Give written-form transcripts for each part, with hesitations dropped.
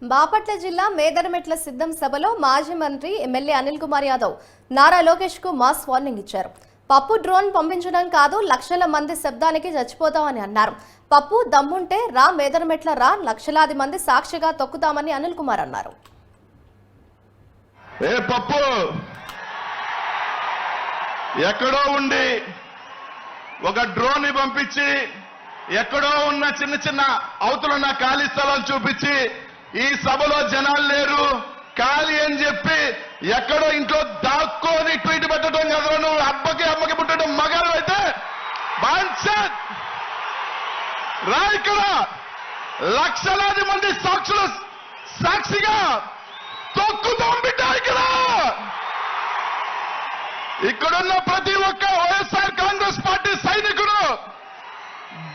బాపట్ల జిల్లా మేదరమెట్ల సిద్ధం సభలో మాజీ మంత్రి ఎమ్మెల్యే అనిల్ కుమార్ యాదవ్ నారా లోకేష్ కు మాస్ వార్నింగ్ ఇచ్చారు. పప్పు డ్రోన్ పంపించడం కాదు, లక్షల మంది శబ్దానికి చచ్చిపోతామని అన్నారు. పప్పు దమ్ముంటే రా, మేదరమెట్ల రా, లక్షలాది మంది సాక్షిగా తొక్కుతామని అనిల్ కుమార్ అన్నారు. పప్పు ఎక్కడో ఉండి ఒక డ్రోన్ ని పంపించి ఎక్కడో ఉన్న చిన్న చిన్న అవతలున్న ఖాళీ స్థలాలు చూపించి ఈ సభలో జనాలు లేరు ఖాళీ అని చెప్పి ఎక్కడో ఇంట్లో దాక్కొని ట్వీట్ పెట్టడం కదా. నువ్వు అమ్మకి పుట్టడం మగాడు అయితే రా, ఇక్కడ లక్షలాది మంది సాక్షిగా తొక్కుతాం బిడ్డ. ఇక్కడున్న ప్రతి ఒక్క వైఎస్ఆర్ కాంగ్రెస్ పార్టీ సైనికుడు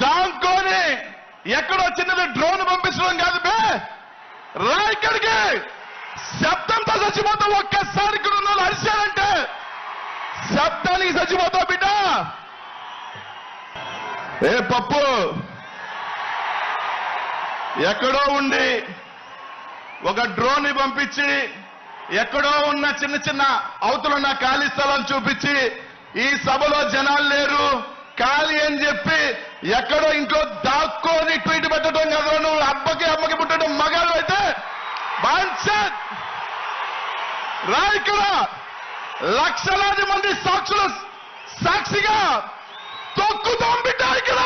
దాంట్లోనే ఎక్కడో చిన్నది డ్రోన్ పంపించడం కాదు బే, రా ఇక్కడికి. శబ్దంతో చచ్చిపోతావు. ఒక్కసారి ఇక్కడ ఉన్న వాళ్ళు అరిశారంటే శబ్దానికి చచ్చిపోతావు బిడ్డ. పప్పు ఎక్కడో ఉండి ఒక డ్రోన్ ని పంపించి ఎక్కడో ఉన్న చిన్న చిన్న అవతలున్న ఖాళీ స్థలాలు చూపించి ఈ సభలో జనాలు లేరు ఖాళీ అని చెప్పి ఎక్కడో ఇంట్లో దాక్కొని ట్వీట్ పెట్టడం కదా. నువ్వు అమ్మకి పుట్టడం మగాడు అయితే రా, ఇక్కడ లక్షలాది మంది సాక్షిగా తొక్కుతాం బిడ్డ. ఇక్కడ